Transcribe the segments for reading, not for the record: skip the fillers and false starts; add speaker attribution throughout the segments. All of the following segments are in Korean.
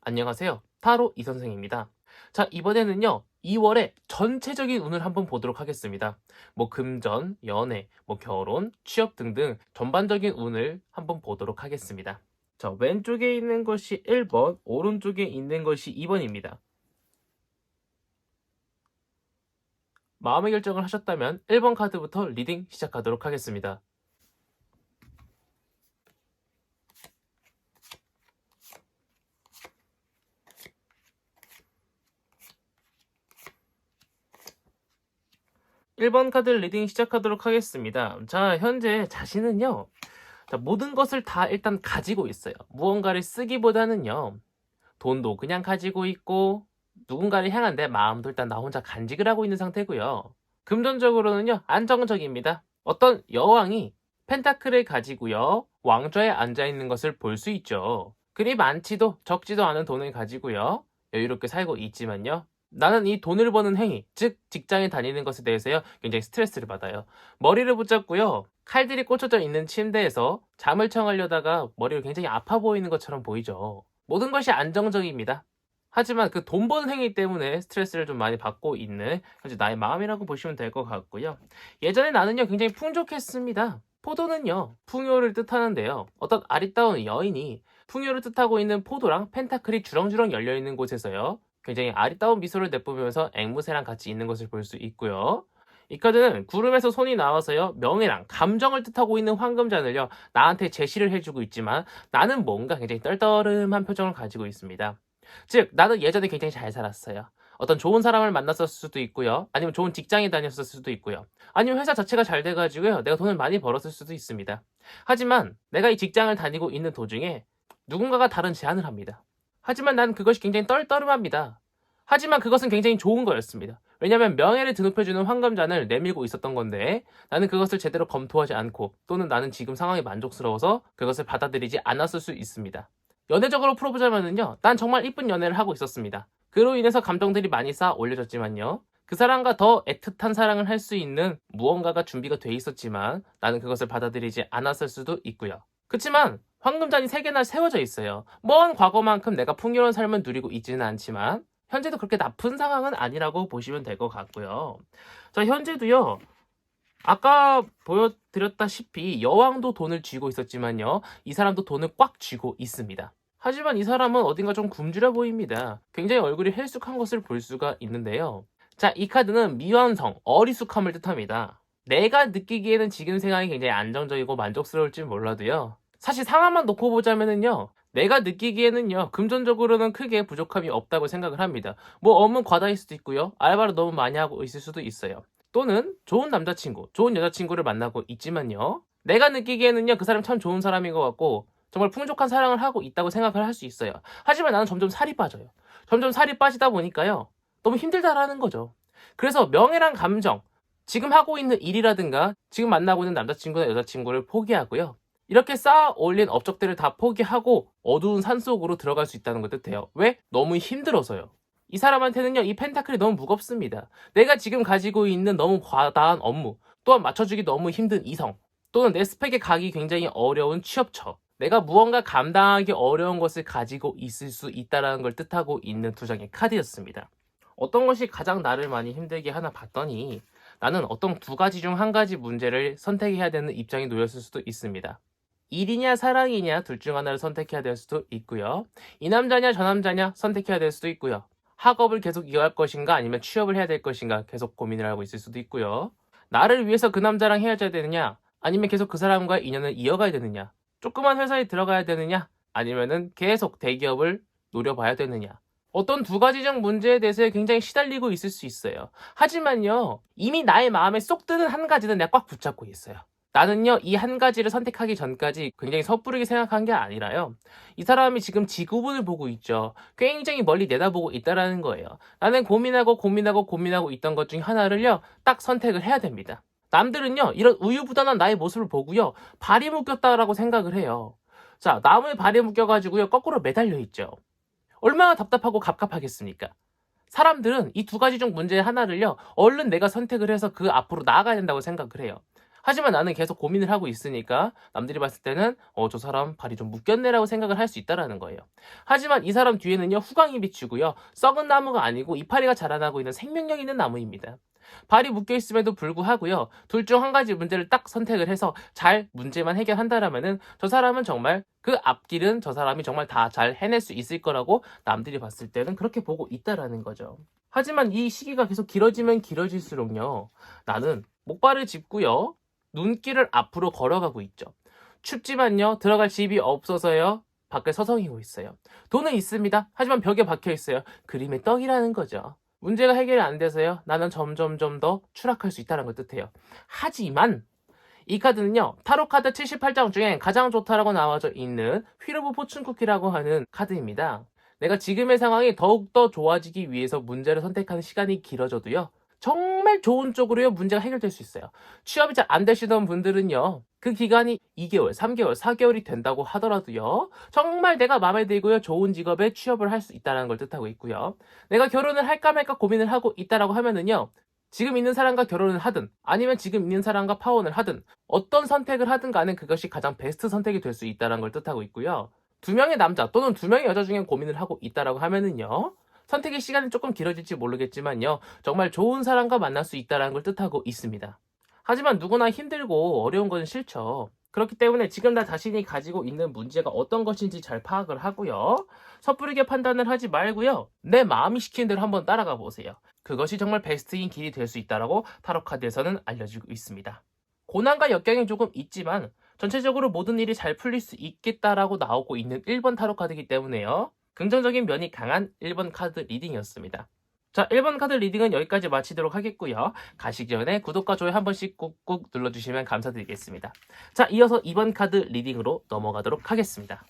Speaker 1: 안녕하세요. 타로 이선생입니다. 자, 이번에는요, 2월의 전체적인 운을 한번 보도록 하겠습니다. 금전, 연애, 결혼, 취업 등등 전반적인 운을 한번 보도록 하겠습니다. 자, 왼쪽에 있는 것이 1번, 오른쪽에 있는 것이 2번입니다. 마음의 결정을 하셨다면 1번 카드부터 리딩 시작하도록 하겠습니다. 1번 카드 리딩 시작하도록 하겠습니다. 자, 현재 자신은요, 자, 모든 것을 다 일단 가지고 있어요. 무언가를 쓰기보다는요, 돈도 그냥 가지고 있고, 누군가를 향한 내 마음도 일단 나 혼자 간직을 하고 있는 상태고요. 금전적으로는요, 안정적입니다. 어떤 여왕이 펜타클을 가지고요, 왕좌에 앉아있는 것을 볼 수 있죠. 그리 많지도 적지도 않은 돈을 가지고요, 여유롭게 살고 있지만요, 나는 이 돈을 버는 행위, 즉 직장에 다니는 것에 대해서요, 굉장히 스트레스를 받아요. 머리를 붙잡고요, 칼들이 꽂혀져 있는 침대에서 잠을 청하려다가 머리가 굉장히 아파 보이는 것처럼 보이죠. 모든 것이 안정적입니다. 하지만 그 돈 버는 행위 때문에 스트레스를 좀 많이 받고 있는 현재 나의 마음이라고 보시면 될 것 같고요. 예전에 나는요, 굉장히 풍족했습니다. 포도는요, 풍요를 뜻하는데요. 어떤 아리따운 여인이 풍요를 뜻하고 있는 포도랑 펜타클이 주렁주렁 열려있는 곳에서요, 굉장히 아리따운 미소를 내뿜으면서 앵무새랑 같이 있는 것을 볼 수 있고요. 이 카드는 구름에서 손이 나와서요, 명예랑 감정을 뜻하고 있는 황금잔을요, 나한테 제시를 해주고 있지만 나는 뭔가 굉장히 떨떠름한 표정을 가지고 있습니다. 즉, 나는 예전에 굉장히 잘 살았어요. 어떤 좋은 사람을 만났을 수도 있고요. 아니면 좋은 직장에 다녔을 수도 있고요. 아니면 회사 자체가 잘 돼가지고요, 내가 돈을 많이 벌었을 수도 있습니다. 하지만 내가 이 직장을 다니고 있는 도중에 누군가가 다른 제안을 합니다. 하지만 난 그것이 굉장히 떨떠름합니다. 하지만 그것은 굉장히 좋은 거였습니다. 왜냐하면 명예를 드높여주는 황금잔을 내밀고 있었던 건데, 나는 그것을 제대로 검토하지 않고, 또는 나는 지금 상황이 만족스러워서 그것을 받아들이지 않았을 수 있습니다. 연애적으로 풀어보자면요, 난 정말 이쁜 연애를 하고 있었습니다. 그로 인해서 감정들이 많이 쌓아 올려졌지만요, 그 사람과 더 애틋한 사랑을 할 수 있는 무언가가 준비가 돼 있었지만 나는 그것을 받아들이지 않았을 수도 있고요. 그렇지만 황금잔이 3개나 세워져 있어요. 먼 과거만큼 내가 풍요로운 삶을 누리고 있지는 않지만 현재도 그렇게 나쁜 상황은 아니라고 보시면 될 것 같고요. 자, 현재도요, 아까 보여드렸다시피 여왕도 돈을 쥐고 있었지만요, 이 사람도 돈을 꽉 쥐고 있습니다. 하지만 이 사람은 어딘가 좀 굶주려 보입니다. 굉장히 얼굴이 헬쑥한 것을 볼 수가 있는데요. 자, 이 카드는 미완성, 어리숙함을 뜻합니다. 내가 느끼기에는 지금 생활이 굉장히 안정적이고 만족스러울지 몰라도요, 사실 상황만 놓고 보자면은요, 내가 느끼기에는요, 금전적으로는 크게 부족함이 없다고 생각을 합니다. 업무 과다일 수도 있고요, 알바를 너무 많이 하고 있을 수도 있어요. 또는 좋은 남자친구, 좋은 여자친구를 만나고 있지만요, 내가 느끼기에는요, 그 사람 참 좋은 사람인 것 같고 정말 풍족한 사랑을 하고 있다고 생각을 할 수 있어요. 하지만 나는 점점 살이 빠져요. 점점 살이 빠지다 보니까요, 너무 힘들다라는 거죠. 그래서 명예랑 감정, 지금 하고 있는 일이라든가 지금 만나고 있는 남자친구나 여자친구를 포기하고요, 이렇게 쌓아 올린 업적들을 다 포기하고 어두운 산속으로 들어갈 수 있다는 걸 뜻해요. 왜? 너무 힘들어서요. 이 사람한테는요, 이 펜타클이 너무 무겁습니다. 내가 지금 가지고 있는 너무 과다한 업무, 또한 맞춰주기 너무 힘든 이성, 또는 내 스펙에 가기 굉장히 어려운 취업처, 내가 무언가 감당하기 어려운 것을 가지고 있을 수 있다는 걸 뜻하고 있는 2장의 카드였습니다. 어떤 것이 가장 나를 많이 힘들게 하나 봤더니 나는 어떤 2가지 중 1가지 문제를 선택해야 되는 입장이 놓였을 수도 있습니다. 일이냐 사랑이냐 둘 중 하나를 선택해야 될 수도 있고요. 이 남자냐 저 남자냐 선택해야 될 수도 있고요. 학업을 계속 이어갈 것인가 아니면 취업을 해야 될 것인가 계속 고민을 하고 있을 수도 있고요. 나를 위해서 그 남자랑 헤어져야 되느냐 아니면 계속 그 사람과의 인연을 이어가야 되느냐, 조그만 회사에 들어가야 되느냐 아니면은 계속 대기업을 노려봐야 되느냐, 어떤 2가지적 문제에 대해서 굉장히 시달리고 있을 수 있어요. 하지만요, 이미 나의 마음에 쏙 드는 1가지는 내가 꽉 붙잡고 있어요. 나는요, 이 1가지를 선택하기 전까지 굉장히 섣부르게 생각한 게 아니라요, 이 사람이 지금 지구본을 보고 있죠. 굉장히 멀리 내다보고 있다라는 거예요. 나는 고민하고 있던 것 중 하나를요, 딱 선택을 해야 됩니다. 남들은요, 이런 우유부단한 나의 모습을 보고요, 발이 묶였다라고 생각을 해요. 자, 나무에 발이 묶여가지고요, 거꾸로 매달려 있죠. 얼마나 답답하고 갑갑하겠습니까? 사람들은 이 2가지 중 문제 하나를요, 얼른 내가 선택을 해서 그 앞으로 나아가야 된다고 생각을 해요. 하지만 나는 계속 고민을 하고 있으니까 남들이 봤을 때는 저 사람 발이 좀 묶였네라고 생각을 할 수 있다라는 거예요. 하지만 이 사람 뒤에는요 후광이 비추고요 썩은 나무가 아니고 이파리가 자라나고 있는 생명력 있는 나무입니다. 발이 묶여 있음에도 불구하고요 둘 중 한 가지 문제를 딱 선택을 해서 잘 문제만 해결한다라면은 저 사람은 정말 그 앞길은 저 사람이 정말 다 잘 해낼 수 있을 거라고 남들이 봤을 때는 그렇게 보고 있다라는 거죠. 하지만 이 시기가 계속 길어지면 길어질수록요 나는 목발을 짚고요 눈길을 앞으로 걸어가고 있죠. 춥지만요 들어갈 집이 없어서요 밖에 서성이고 있어요. 돈은 있습니다. 하지만 벽에 박혀 있어요. 그림의 떡이라는 거죠. 문제가 해결이 안 돼서요 나는 점점점 더 추락할 수 있다는 걸 뜻해요. 하지만 이 카드는요 타로 카드 78장 중에 가장 좋다라고 나와져 있는 휠 오브 포춘 쿠키라고 하는 카드입니다. 내가 지금의 상황이 더욱더 좋아지기 위해서 문제를 선택하는 시간이 길어져도요 정말 좋은 쪽으로요 문제가 해결될 수 있어요. 취업이 잘 안 되시던 분들은요 그 기간이 2개월, 3개월, 4개월이 된다고 하더라도요 정말 내가 마음에 들고요 좋은 직업에 취업을 할 수 있다는 걸 뜻하고 있고요. 내가 결혼을 할까 말까 고민을 하고 있다라고 하면은요 지금 있는 사람과 결혼을 하든 아니면 지금 있는 사람과 파혼을 하든 어떤 선택을 하든 간에 그것이 가장 베스트 선택이 될 수 있다는 걸 뜻하고 있고요. 두 명의 남자 또는 두 명의 여자 중에 고민을 하고 있다라고 하면은요 선택의 시간이 조금 길어질지 모르겠지만요 정말 좋은 사람과 만날 수 있다는 걸 뜻하고 있습니다. 하지만 누구나 힘들고 어려운 건 싫죠. 그렇기 때문에 지금 나 자신이 가지고 있는 문제가 어떤 것인지 잘 파악을 하고요 섣부르게 판단을 하지 말고요 내 마음이 시키는 대로 한번 따라가 보세요. 그것이 정말 베스트인 길이 될 수 있다고 타로 카드에서는 알려주고 있습니다. 고난과 역경이 조금 있지만 전체적으로 모든 일이 잘 풀릴 수 있겠다라고 나오고 있는 1번 타로 카드이기 때문에요 긍정적인 면이 강한 1번 카드 리딩이었습니다. 자, 1번 카드 리딩은 여기까지 마치도록 하겠고요. 가시기 전에 구독과 좋아요 한 번씩 꾹꾹 눌러주시면 감사드리겠습니다. 자, 이어서 2번 카드 리딩으로 넘어가도록 하겠습니다.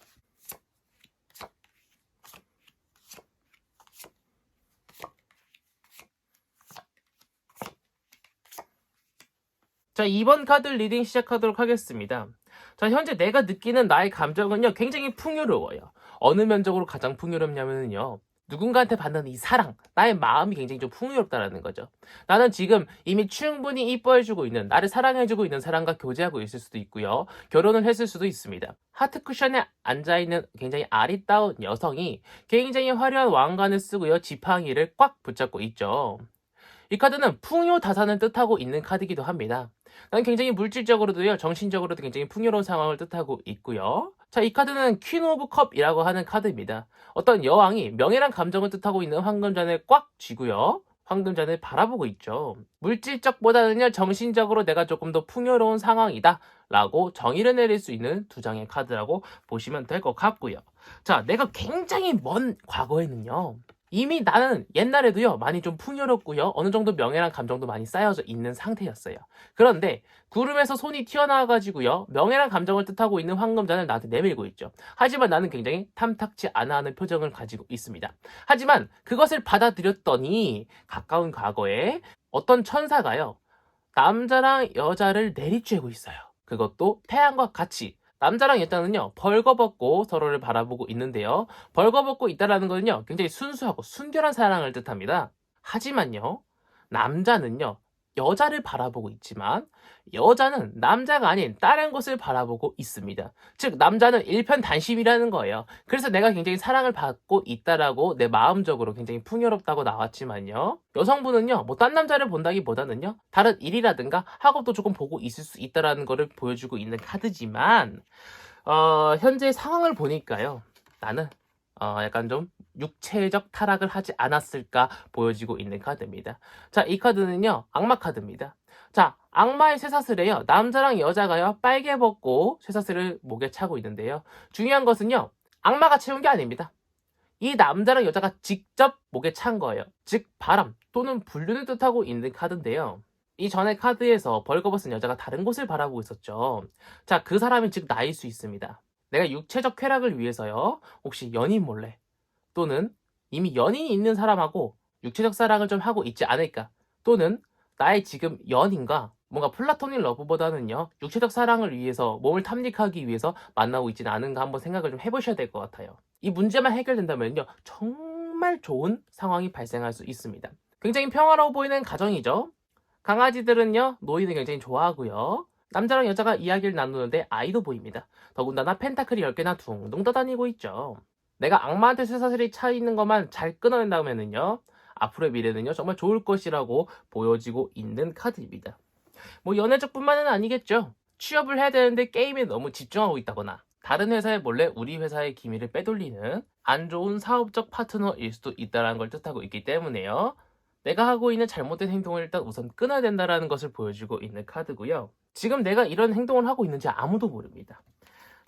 Speaker 1: 자, 2번 카드 리딩 시작하도록 하겠습니다. 자, 현재 내가 느끼는 나의 감정은요 굉장히 풍요로워요. 어느 면적으로 가장 풍요롭냐면요 누군가한테 받는 이 사랑, 나의 마음이 굉장히 좀 풍요롭다라는 거죠. 나는 지금 이미 충분히 이뻐해주고 있는, 나를 사랑해주고 있는 사람과 교제하고 있을 수도 있고요. 결혼을 했을 수도 있습니다. 하트 쿠션에 앉아있는 굉장히 아리따운 여성이 굉장히 화려한 왕관을 쓰고요. 지팡이를 꽉 붙잡고 있죠. 이 카드는 풍요다산을 뜻하고 있는 카드이기도 합니다. 난 굉장히 물질적으로도요, 정신적으로도 굉장히 풍요로운 상황을 뜻하고 있고요. 자, 이 카드는 퀸 오브 컵이라고 하는 카드입니다. 어떤 여왕이 명예란 감정을 뜻하고 있는 황금잔을 꽉 쥐고요. 황금잔을 바라보고 있죠. 물질적보다는요, 정신적으로 내가 조금 더 풍요로운 상황이다 라고 정의를 내릴 수 있는 두 장의 카드라고 보시면 될 것 같고요. 자, 내가 굉장히 먼 과거에는요, 이미 나는 옛날에도요 많이 좀 풍요롭고요 어느 정도 명예란 감정도 많이 쌓여져 있는 상태였어요. 그런데 구름에서 손이 튀어나와가지고요 명예란 감정을 뜻하고 있는 황금잔을 나한테 내밀고 있죠. 하지만 나는 굉장히 탐탁치 않아 하는 표정을 가지고 있습니다. 하지만 그것을 받아들였더니 가까운 과거에 어떤 천사가요 남자랑 여자를 내리쬐고 있어요. 그것도 태양과 같이. 남자랑 여자는요 벌거벗고 서로를 바라보고 있는데요, 벌거벗고 있다라는 것은요 굉장히 순수하고 순결한 사랑을 뜻합니다. 하지만요 남자는요 여자를 바라보고 있지만 여자는 남자가 아닌 다른 것을 바라보고 있습니다. 즉 남자는 일편단심이라는 거예요. 그래서 내가 굉장히 사랑을 받고 있다라고 내 마음적으로 굉장히 풍요롭다고 나왔지만요, 여성분은요 뭐 딴 남자를 본다기보다는요 다른 일이라든가 학업도 조금 보고 있을 수 있다라는 것을 보여주고 있는 카드지만 현재 상황을 보니까요 나는 약간 좀 육체적 타락을 하지 않았을까 보여지고 있는 카드입니다. 자, 이 카드는요 악마 카드입니다. 자, 악마의 쇠사슬에요 남자랑 여자가요 빨개 벗고 쇠사슬을 목에 차고 있는데요, 중요한 것은요 악마가 채운 게 아닙니다. 이 남자랑 여자가 직접 목에 찬 거예요. 즉 바람 또는 불륜을 뜻하고 있는 카드인데요, 이 전에 카드에서 벌거벗은 여자가 다른 곳을 바라보고 있었죠. 자, 그 사람이 즉 나일 수 있습니다. 내가 육체적 쾌락을 위해서요 혹시 연인 몰래 또는 이미 연인이 있는 사람하고 육체적 사랑을 좀 하고 있지 않을까, 또는 나의 지금 연인과 뭔가 플라토닉 러브보다는요 육체적 사랑을 위해서 몸을 탐닉하기 위해서 만나고 있지는 않은가 한번 생각을 좀 해보셔야 될 것 같아요. 이 문제만 해결된다면요 정말 좋은 상황이 발생할 수 있습니다. 굉장히 평화로워 보이는 가정이죠. 강아지들은요 노인을 굉장히 좋아하고요, 남자랑 여자가 이야기를 나누는데 아이도 보입니다. 더군다나 펜타클이 10개나 둥둥 떠다니고 있죠. 내가 악마한테 쇠사슬이 차 있는 것만 잘 끊어낸다면은요, 앞으로의 미래는요 정말 좋을 것이라고 보여지고 있는 카드입니다. 뭐 연애적 뿐만은 아니겠죠. 취업을 해야 되는데 게임에 너무 집중하고 있다거나 다른 회사에 몰래 우리 회사의 기밀을 빼돌리는 안 좋은 사업적 파트너일 수도 있다는 걸 뜻하고 있기 때문에요. 내가 하고 있는 잘못된 행동을 일단 우선 끊어야 된다는 것을 보여주고 있는 카드고요. 지금 내가 이런 행동을 하고 있는지 아무도 모릅니다.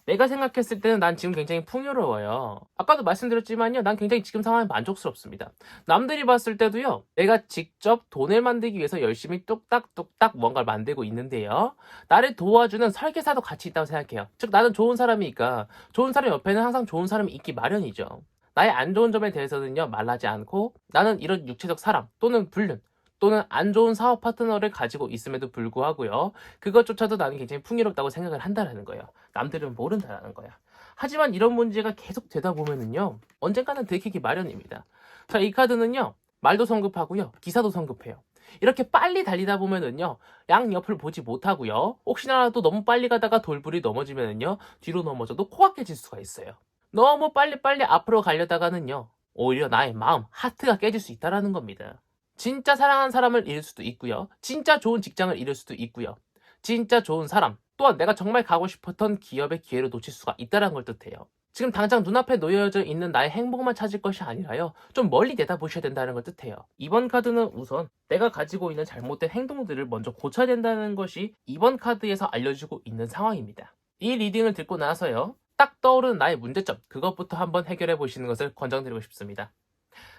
Speaker 1: 내가 생각했을 때는 난 지금 굉장히 풍요로워요. 아까도 말씀드렸지만요, 난 굉장히 지금 상황에 만족스럽습니다. 남들이 봤을 때도요, 내가 직접 돈을 만들기 위해서 열심히 뚝딱뚝딱 뭔가를 만들고 있는데요, 나를 도와주는 설계사도 같이 있다고 생각해요. 즉 나는 좋은 사람이니까 좋은 사람 옆에는 항상 좋은 사람이 있기 마련이죠. 나의 안 좋은 점에 대해서는요, 말하지 않고 나는 이런 육체적 사람 또는 불륜 또는 안 좋은 사업 파트너를 가지고 있음에도 불구하고요, 그것조차도 나는 굉장히 풍요롭다고 생각을 한다는 거예요. 남들은 모른다는 거야. 하지만 이런 문제가 계속 되다 보면은요, 언젠가는 들키기 마련입니다. 자, 이 카드는요, 말도 성급하고요, 기사도 성급해요. 이렇게 빨리 달리다 보면은요, 양옆을 보지 못하고요, 혹시나라도 너무 빨리 가다가 돌불이 넘어지면은요, 뒤로 넘어져도 코가 깨질 수가 있어요. 너무 빨리빨리 앞으로 가려다가는요, 오히려 나의 마음, 하트가 깨질 수 있다는 겁니다. 진짜 사랑하는 사람을 잃을 수도 있고요. 진짜 좋은 직장을 잃을 수도 있고요. 진짜 좋은 사람, 또한 내가 정말 가고 싶었던 기업의 기회를 놓칠 수가 있다는 걸 뜻해요. 지금 당장 눈앞에 놓여져 있는 나의 행복만 찾을 것이 아니라요, 좀 멀리 내다보셔야 된다는 걸 뜻해요. 이번 카드는 우선 내가 가지고 있는 잘못된 행동들을 먼저 고쳐야 된다는 것이 이번 카드에서 알려주고 있는 상황입니다. 이 리딩을 듣고 나서요, 딱 떠오르는 나의 문제점, 그것부터 한번 해결해 보시는 것을 권장드리고 싶습니다.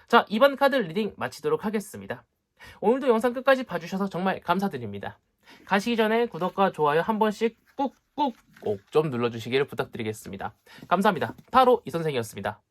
Speaker 1: 자, 이번 카드 리딩 마치도록 하겠습니다. 오늘도 영상 끝까지 봐주셔서 정말 감사드립니다. 가시기 전에 구독과 좋아요 한 번씩 꾹꾹 꼭 좀 눌러주시기를 부탁드리겠습니다. 감사합니다. 타로 이선생이었습니다.